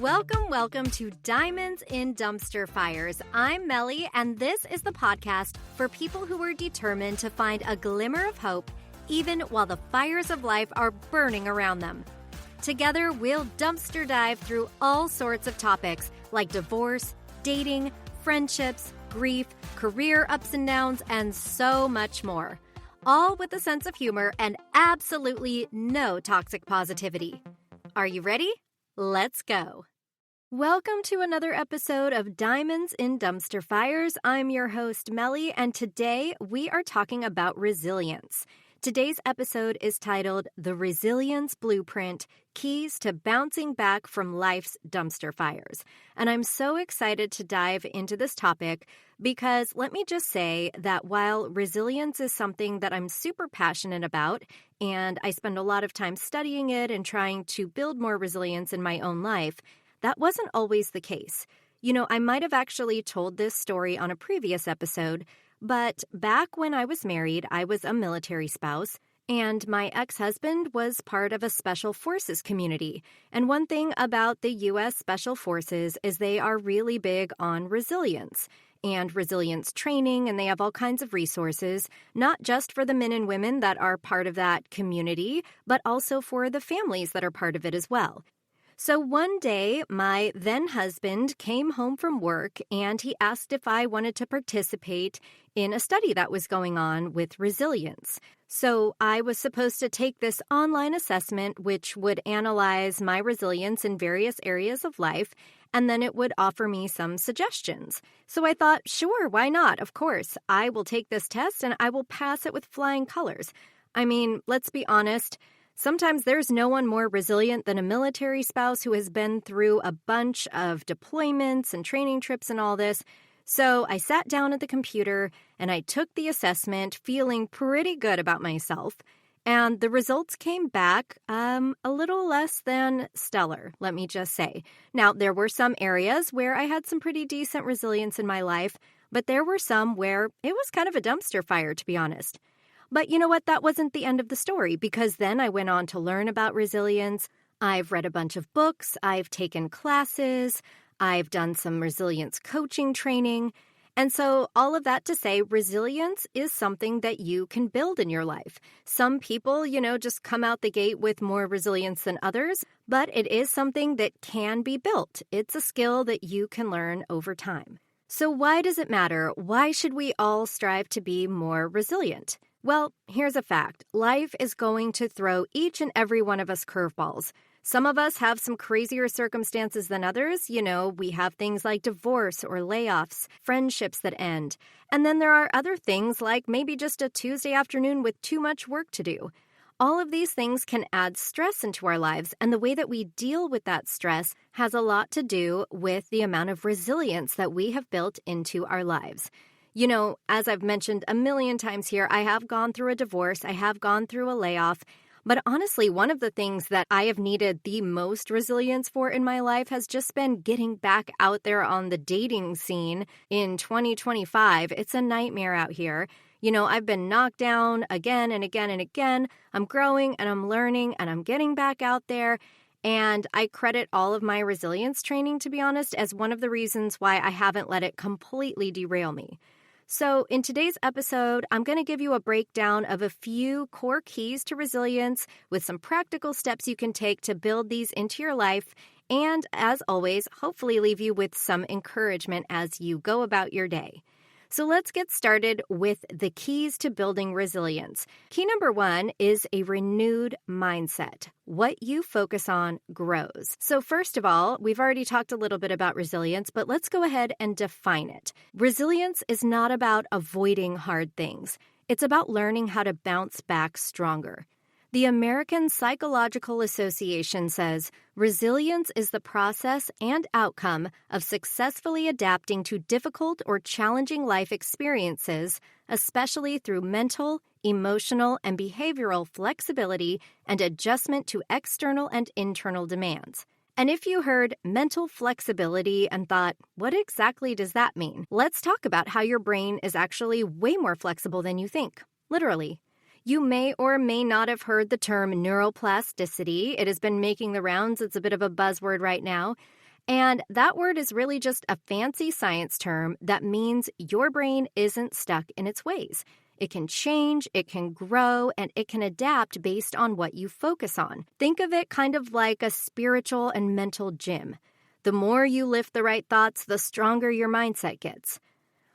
Welcome to Diamonds in Dumpster Fires. I'm Melly, and this is the podcast for people who are determined to find a glimmer of hope even while the fires of life are burning around them. Together, we'll dumpster dive through all sorts of topics like divorce, dating, friendships, grief, career ups and downs, and so much more. All with a sense of humor and absolutely no toxic positivity. Are you ready? Let's go. Welcome to another episode of Diamonds in Dumpster Fires. I'm your host, Melly, and today we are talking about resilience. Today's episode is titled The Resilience Blueprint: Keys to Bouncing Back from Life's Dumpster Fires. And I'm so excited to dive into this topic because let me just say that while resilience is something that I'm super passionate about, and I spend a lot of time studying it and trying to build more resilience in my own life, that wasn't always the case. You know, I might have actually told this story on a previous episode, but back when I was married, I was a military spouse, and my ex-husband was part of a special forces community. And one thing about the U.S. Special Forces is they are really big on resilience and resilience training, and they have all kinds of resources, not just for the men and women that are part of that community, but also for the families that are part of it as well. So one day, my then-husband came home from work, and he asked if I wanted to participate in a study that was going on with resilience. So I was supposed to take this online assessment, which would analyze my resilience in various areas of life, and then it would offer me some suggestions. So I thought, sure, why not? Of course, I will take this test, and I will pass it with flying colors. I mean, let's be honest. Sometimes there's no one more resilient than a military spouse who has been through a bunch of deployments and training trips and all this. So I sat down at the computer and I took the assessment feeling pretty good about myself. And the results came back a little less than stellar, let me just say. Now, there were some areas where I had some pretty decent resilience in my life, but there were some where it was kind of a dumpster fire, to be honest. But you know what? That wasn't the end of the story, because then I went on to learn about resilience. I've read a bunch of books. I've taken classes. I've done some resilience coaching training. And so all of that to say, resilience is something that you can build in your life. Some people, just come out the gate with more resilience than others, but it is something that can be built. It's a skill that you can learn over time. So why does it matter? Why should we all strive to be more resilient? Well, here's a fact. Life is going to throw each and every one of us curveballs. Some of us have some crazier circumstances than others. We have things like divorce or layoffs, friendships that end. And then there are other things like maybe just a Tuesday afternoon with too much work to do. All of these things can add stress into our lives, and the way that we deal with that stress has a lot to do with the amount of resilience that we have built into our lives. As I've mentioned a million times here, I have gone through a divorce, I have gone through a layoff, but honestly, one of the things that I have needed the most resilience for in my life has just been getting back out there on the dating scene in 2025. It's a nightmare out here. I've been knocked down again and again and again. I'm growing and I'm learning and I'm getting back out there. And I credit all of my resilience training, to be honest, as one of the reasons why I haven't let it completely derail me. So in today's episode, I'm going to give you a breakdown of a few core keys to resilience with some practical steps you can take to build these into your life. And as always, hopefully leave you with some encouragement as you go about your day. So let's get started with the keys to building resilience. Key number 1 is a renewed mindset. What you focus on grows. So first of all, we've already talked a little bit about resilience, but let's go ahead and define it. Resilience is not about avoiding hard things. It's about learning how to bounce back stronger. The American Psychological Association says resilience is the process and outcome of successfully adapting to difficult or challenging life experiences, especially through mental, emotional, and behavioral flexibility and adjustment to external and internal demands. And if you heard mental flexibility and thought, what exactly does that mean? Let's talk about how your brain is actually way more flexible than you think. Literally. You may or may not have heard the term neuroplasticity. It has been making the rounds. It's a bit of a buzzword right now. And that word is really just a fancy science term that means your brain isn't stuck in its ways. It can change, it can grow, and it can adapt based on what you focus on. Think of it kind of like a spiritual and mental gym. The more you lift the right thoughts, the stronger your mindset gets.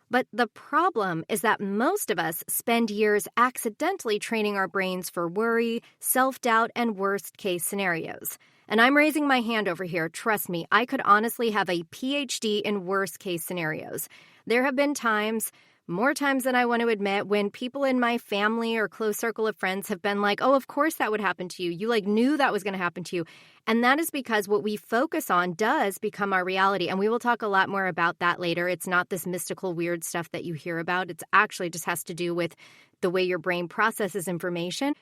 But the problem is that most of us spend years accidentally training our brains for worry, self-doubt, and worst-case scenarios. And I'm raising my hand over here. Trust me, I could honestly have a PhD in worst-case scenarios. There have been times, more times than I want to admit, when people in my family or close circle of friends have been like, oh, of course that would happen to you. You knew that was going to happen to you. And that is because what we focus on does become our reality. And we will talk a lot more about that later. It's not this mystical, weird stuff that you hear about. It's actually just has to do with the way your brain processes information.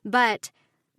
But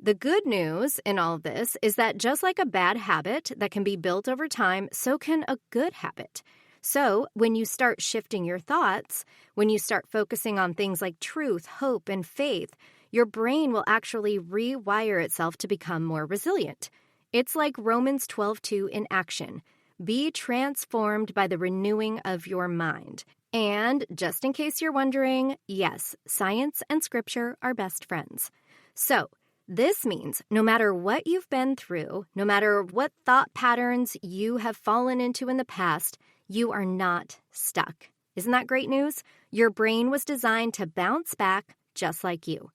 the good news in all of this is that just like a bad habit that can be built over time, so can a good habit. So when you start shifting your thoughts, when you start focusing on things like truth, hope, and faith, your brain will actually rewire itself to become more resilient. It's like Romans 12:2 in action. Be transformed by the renewing of your mind. And just in case you're wondering, yes, science and scripture are best friends. So this means no matter what you've been through, no matter what thought patterns you have fallen into in the past, you are not stuck. Isn't that great news? Your brain was designed to bounce back just like you.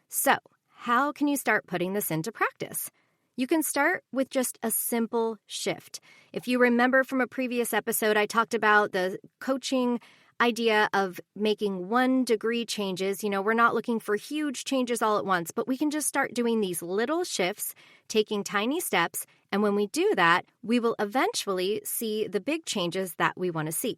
So, how can you start putting this into practice? You can start with just a simple shift. If you remember from a previous episode, I talked about the coaching idea of making 1-degree changes. We're not looking for huge changes all at once, but we can just start doing these little shifts, taking tiny steps, and when we do that, we will eventually see the big changes that we want to see.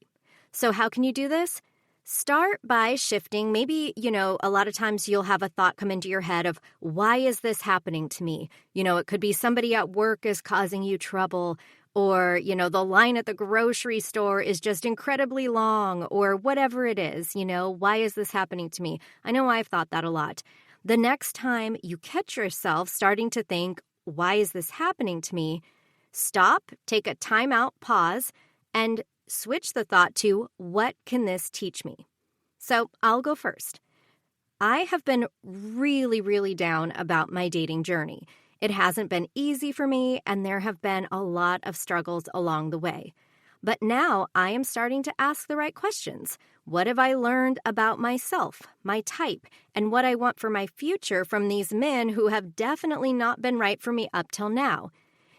So how can you do this? Start by shifting. Maybe, a lot of times you'll have a thought come into your head of, why is this happening to me? It could be somebody at work is causing you trouble, or, the line at the grocery store is just incredibly long, or whatever it is, why is this happening to me? I know I've thought that a lot. The next time you catch yourself starting to think, why is this happening to me? Stop, take a time out, pause, and switch the thought to, what can this teach me? So I'll go first. I have been really, really down about my dating journey. It hasn't been easy for me, and there have been a lot of struggles along the way. But now I am starting to ask the right questions. What have I learned about myself, my type, and what I want for my future from these men who have definitely not been right for me up till now?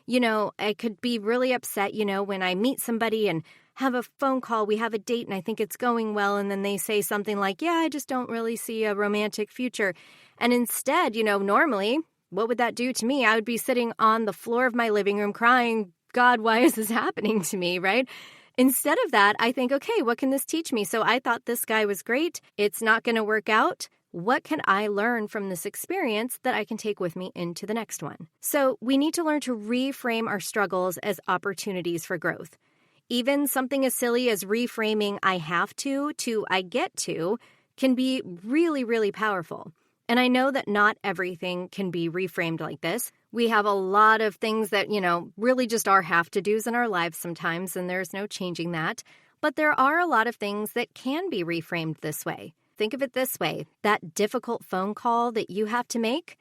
I could be really upset, when I meet somebody and have a phone call, we have a date, and I think it's going well, and then they say something like, yeah, I just don't really see a romantic future. And instead, normally, what would that do to me? I would be sitting on the floor of my living room crying, God, why is this happening to me, right? Instead of that, I think, okay, what can this teach me? So I thought this guy was great. It's not going to work out. What can I learn from this experience that I can take with me into the next one? So we need to learn to reframe our struggles as opportunities for growth. Even something as silly as reframing I have to I get to can be really, really powerful. And I know that not everything can be reframed like this. We have a lot of things that, really just are have-to-dos in our lives sometimes, and there's no changing that. But there are a lot of things that can be reframed this way. Think of it this way, that difficult phone call that you have to make,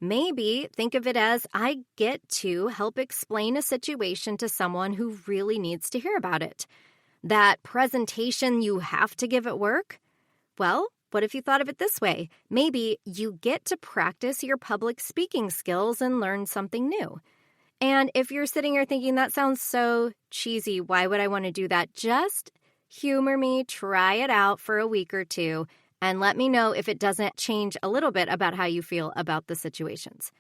maybe think of it as I get to help explain a situation to someone who really needs to hear about it. That presentation you have to give at work, well, what if you thought of it this way? Maybe you get to practice your public speaking skills and learn something new. And if you're sitting here thinking, that sounds so cheesy, why would I want to do that? Just humor me, try it out for a week or two, and let me know if it doesn't change a little bit about how you feel about the situations.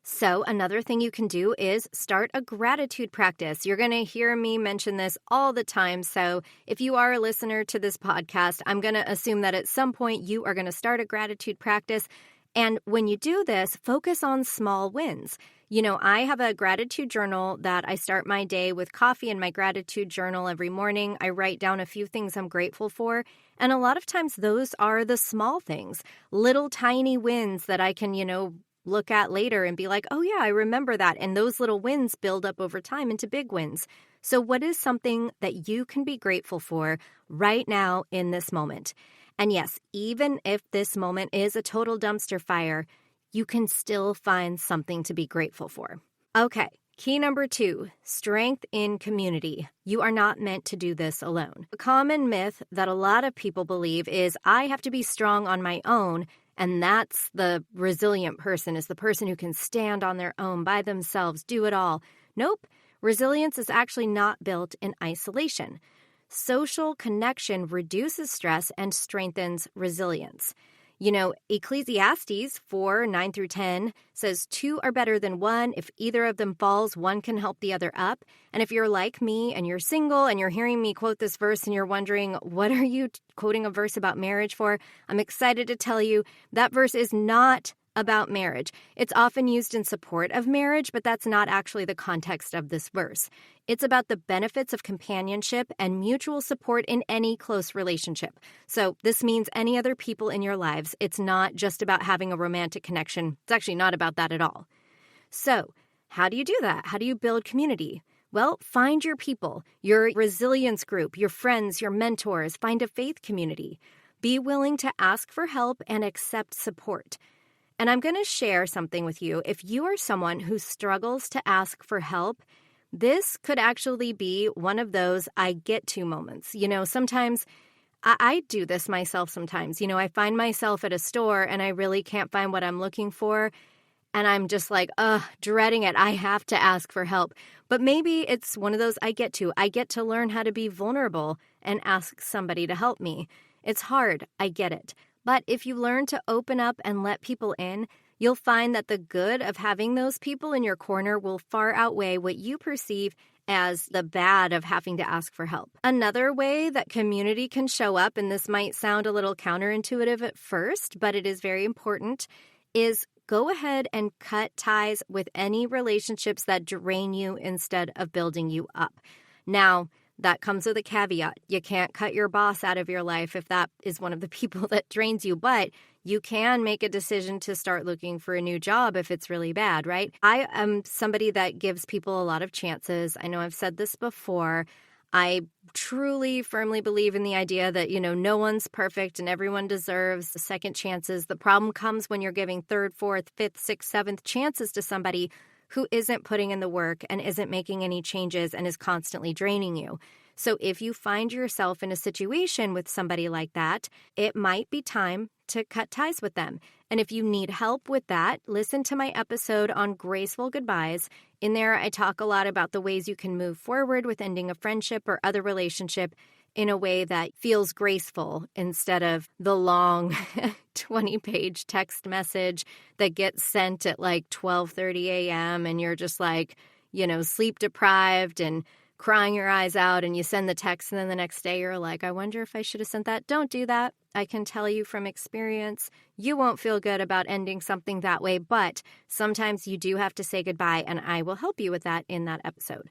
So another thing you can do is start a gratitude practice. You're going to hear me mention this all the time. So if you are a listener to this podcast, I'm going to assume that at some point you are going to start a gratitude practice. And when you do this, focus on small wins. I have a gratitude journal that I start my day with coffee in my gratitude journal every morning. I write down a few things I'm grateful for. And a lot of times those are the small things, little tiny wins that I can, look at later and be like, oh yeah, I remember that. And those little wins build up over time into big wins. So what is something that you can be grateful for right now in this moment? And yes, even if this moment is a total dumpster fire, you can still find something to be grateful for. Okay, key number 2, strength in community. You are not meant to do this alone. A common myth that a lot of people believe is I have to be strong on my own, and that's the resilient person, is the person who can stand on their own by themselves, do it all. Nope, resilience is actually not built in isolation. Social connection reduces stress and strengthens resilience. You know, Ecclesiastes 4:9-10 says 2 are better than 1. If either of them falls, one can help the other up. And if you're like me and you're single and you're hearing me quote this verse and you're wondering, what are you quoting a verse about marriage for? I'm excited to tell you that verse is not about marriage. It's often used in support of marriage, but that's not actually the context of this verse. It's about the benefits of companionship and mutual support in any close relationship. So this means any other people in your lives. It's not just about having a romantic connection. It's actually not about that at all. So how do you do that? How do you build community? Well, find your people, your resilience group, your friends, your mentors. Find a faith community. Be willing to ask for help and accept support. And I'm going to share something with you. If you are someone who struggles to ask for help, this could actually be one of those I get to moments. You know, sometimes I do this myself sometimes. You know, I find myself at a store and I really can't find what I'm looking for. And I'm just like, dreading it. I have to ask for help. But maybe it's one of those I get to learn how to be vulnerable and ask somebody to help me. It's hard. I get it. But if you learn to open up and let people in, you'll find that the good of having those people in your corner will far outweigh what you perceive as the bad of having to ask for help. Another way that community can show up, and this might sound a little counterintuitive at first, but it is very important, is go ahead and cut ties with any relationships that drain you instead of building you up. Now, that comes with a caveat. You can't cut your boss out of your life if that is one of the people that drains you, but you can make a decision to start looking for a new job if it's really bad, right? I am somebody that gives people a lot of chances. I know I've said this before. I truly, firmly believe in the idea that, you know, no one's perfect and everyone deserves second chances. The problem comes when you're giving third, fourth, fifth, sixth, seventh chances to somebody who isn't putting in the work and isn't making any changes and is constantly draining you. So if you find yourself in a situation with somebody like that, it might be time to cut ties with them. And if you need help with that, listen to my episode on graceful goodbyes. In there, I talk a lot about the ways you can move forward with ending a friendship or other relationship in a way that feels graceful instead of the long 20-page text message that gets sent at like 12:30 a.m. and you're just like, you know, sleep deprived and crying your eyes out, and you send the text and then the next day you're like, I wonder if I should have sent that. Don't do that. I can tell you from experience, you won't feel good about ending something that way, but sometimes you do have to say goodbye, and I will help you with that in that episode.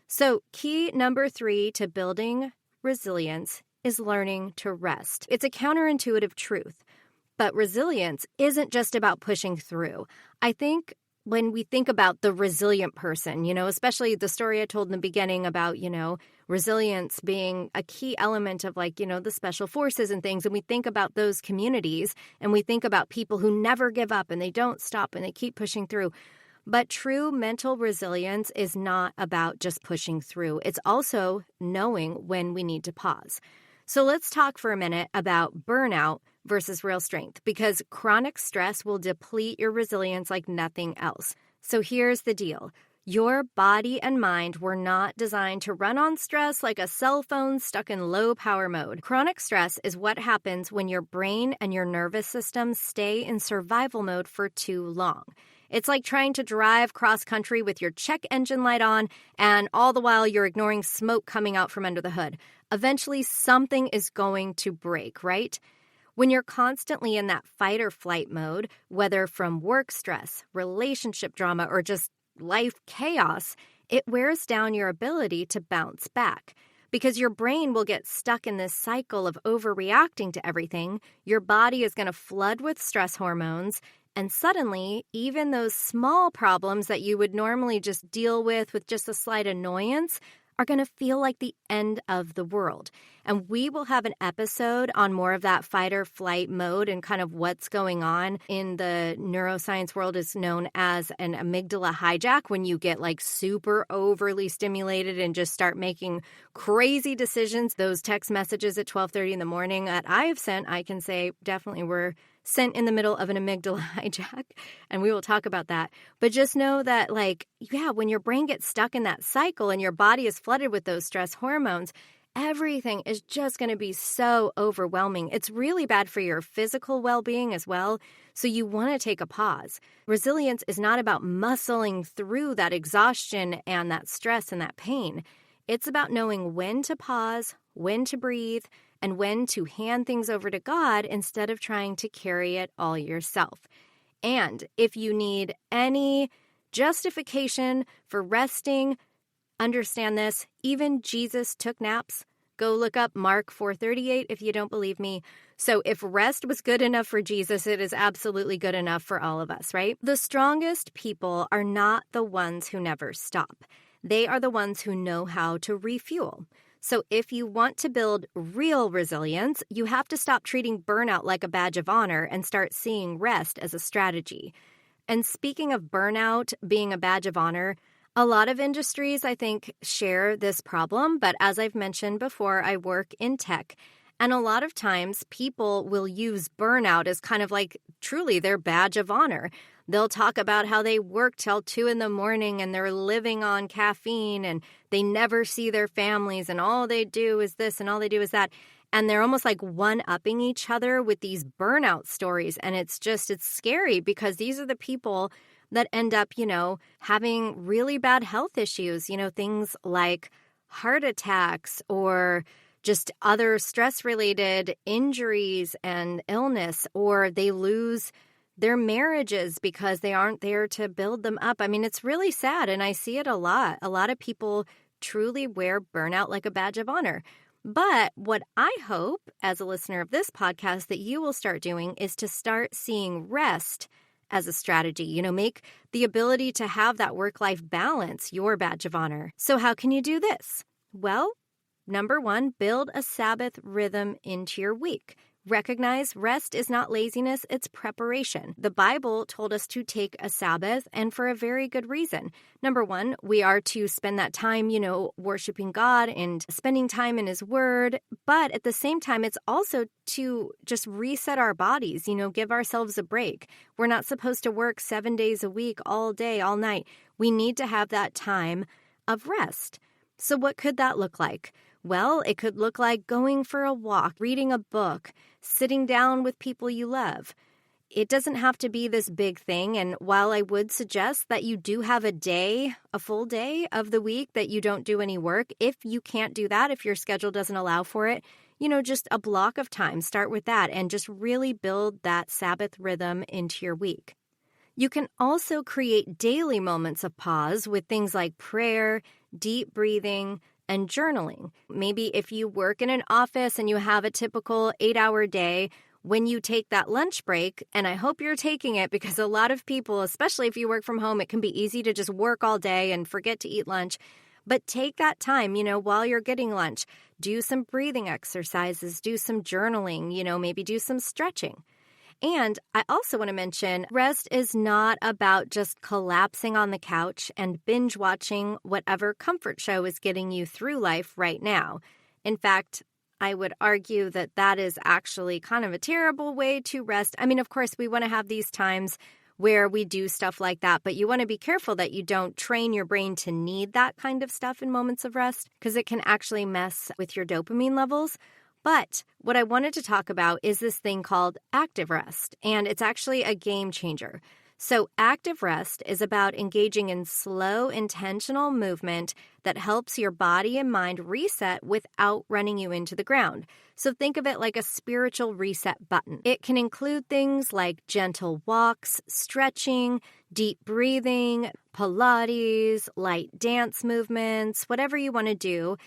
So key number 3 to building resilience is learning to rest. It's a counterintuitive truth, but resilience isn't just about pushing through. I think when we think about the resilient person, you know, especially the story I told in the beginning about, you know, resilience being a key element of like, you know, the special forces and things. And we think about those communities and we think about people who never give up and they don't stop and they keep pushing through. But true mental resilience is not about just pushing through. It's also knowing when we need to pause. So let's talk for a minute about burnout versus real strength, because chronic stress will deplete your resilience like nothing else. So here's the deal. Your body and mind were not designed to run on stress like a cell phone stuck in low power mode. Chronic stress is what happens when your brain and your nervous system stay in survival mode for too long. It's like trying to drive cross-country with your check engine light on, and all the while you're ignoring smoke coming out from under the hood. Eventually, something is going to break, right? When you're constantly in that fight or flight mode, whether from work stress, relationship drama, or just life chaos, it wears down your ability to bounce back. Because your brain will get stuck in this cycle of overreacting to everything, your body is going to flood with stress hormones, And suddenly, even those small problems that you would normally just deal with just a slight annoyance are going to feel like the end of the world. And we will have an episode on more of that fight or flight mode and kind of what's going on in the neuroscience world is known as an amygdala hijack, when you get like super overly stimulated and just start making crazy decisions. Those text messages at 12:30 in the morning that I have sent, I can say definitely were sent in the middle of an amygdala hijack, and we will talk about that. But just know that, when your brain gets stuck in that cycle and your body is flooded with those stress hormones, everything is just going to be so overwhelming. It's really bad for your physical well-being as well, so you want to take a pause. Resilience is not about muscling through that exhaustion and that stress and that pain. It's about knowing when to pause, when to breathe, and when to hand things over to God instead of trying to carry it all yourself. And if you need any justification for resting, understand this, even Jesus took naps. Go look up Mark 4:38 if you don't believe me. So if rest was good enough for Jesus, it is absolutely good enough for all of us, right? The strongest people are not the ones who never stop. They are the ones who know how to refuel. So if you want to build real resilience, you have to stop treating burnout like a badge of honor and start seeing rest as a strategy. And speaking of burnout being a badge of honor, a lot of industries, I think, share this problem. But as I've mentioned before, I work in tech. And a lot of times people will use burnout as kind of like truly their badge of honor. They'll talk about how they work till 2 a.m. and they're living on caffeine and they never see their families and all they do is this and all they do is that. And they're almost like one-upping each other with these burnout stories. And it's scary because these are the people that end up, having really bad health issues, things like heart attacks or just other stress-related injuries and illness, or they lose their marriages because they aren't there to build them up. I mean, it's really sad, and I see it a lot. A lot of people truly wear burnout like a badge of honor. But what I hope, as a listener of this podcast, that you will start doing is to start seeing rest as a strategy. Make the ability to have that work-life balance your badge of honor. So how can you do this? Well, number 1, build a Sabbath rhythm into your week. Recognize rest is not laziness, it's preparation. The Bible told us to take a Sabbath, and for a very good reason. Number 1, we are to spend that time, worshiping God and spending time in His Word. But at the same time, it's also to just reset our bodies, give ourselves a break. We're not supposed to work 7 days a week, all day, all night. We need to have that time of rest. So what could that look like? Well, it could look like going for a walk, reading a book, sitting down with people you love. It doesn't have to be this big thing. And while I would suggest that you do have a full day of the week that you don't do any work, if you can't do that, if your schedule doesn't allow for it, just a block of time, start with that and just really build that Sabbath rhythm into your week. You can also create daily moments of pause with things like prayer, deep breathing, and journaling. Maybe if you work in an office and you have a typical 8-hour day, when you take that lunch break, and I hope you're taking it because a lot of people, especially if you work from home, it can be easy to just work all day and forget to eat lunch. But take that time, while you're getting lunch, do some breathing exercises, do some journaling, maybe do some stretching. And I also want to mention rest is not about just collapsing on the couch and binge watching whatever comfort show is getting you through life right now. In fact, I would argue that that is actually kind of a terrible way to rest. I mean, of course, we want to have these times where we do stuff like that, but you want to be careful that you don't train your brain to need that kind of stuff in moments of rest because it can actually mess with your dopamine levels. But what I wanted to talk about is this thing called active rest, and it's actually a game changer. So active rest is about engaging in slow, intentional movement that helps your body and mind reset without running you into the ground. So think of it like a spiritual reset button. It can include things like gentle walks, stretching, deep breathing, Pilates, light dance movements, whatever you want to do.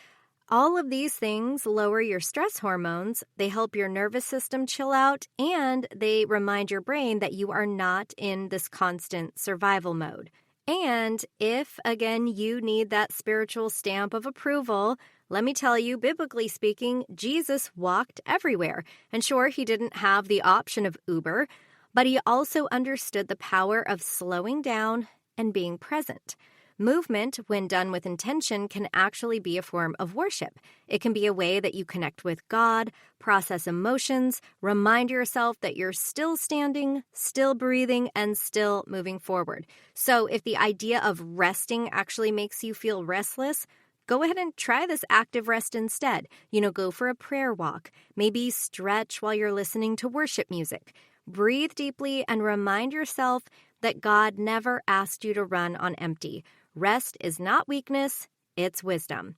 All of these things lower your stress hormones, they help your nervous system chill out, and they remind your brain that you are not in this constant survival mode. And if, again, you need that spiritual stamp of approval, let me tell you, biblically speaking, Jesus walked everywhere. And sure, he didn't have the option of Uber, but he also understood the power of slowing down and being present. Movement, when done with intention, can actually be a form of worship. It can be a way that you connect with God, process emotions, remind yourself that you're still standing, still breathing, and still moving forward. So if the idea of resting actually makes you feel restless, go ahead and try this active rest instead. Go for a prayer walk. Maybe stretch while you're listening to worship music. Breathe deeply and remind yourself that God never asked you to run on empty. Rest is not weakness, it's wisdom.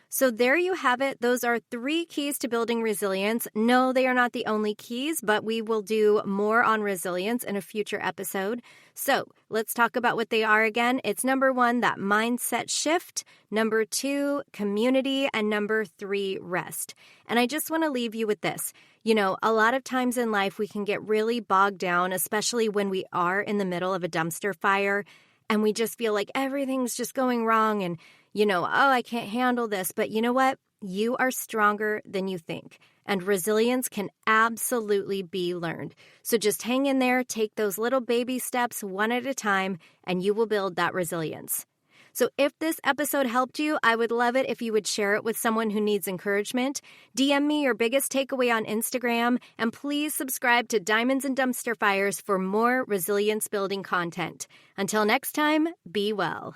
So there you have it. Those are 3 keys to building resilience. No, they are not the only keys, but we will do more on resilience in a future episode. So let's talk about what they are again. It's number 1, that mindset shift. Number 2, community. And number 3, rest. And I just want to leave you with this. A lot of times in life we can get really bogged down, especially when we are in the middle of a dumpster fire. And we just feel like everything's just going wrong and, I can't handle this. But you know what? You are stronger than you think. And resilience can absolutely be learned. So just hang in there, take those little baby steps one at a time, and you will build that resilience. So if this episode helped you, I would love it if you would share it with someone who needs encouragement. DM me your biggest takeaway on Instagram, and please subscribe to Diamonds and Dumpster Fires for more resilience-building content. Until next time, be well.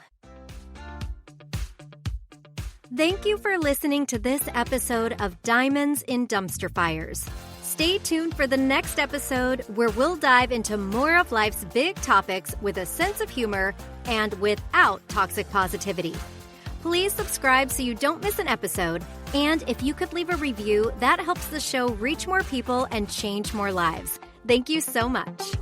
Thank you for listening to this episode of Diamonds in Dumpster Fires. Stay tuned for the next episode where we'll dive into more of life's big topics with a sense of humor and without toxic positivity. Please subscribe so you don't miss an episode, and if you could leave a review, that helps the show reach more people and change more lives. Thank you so much.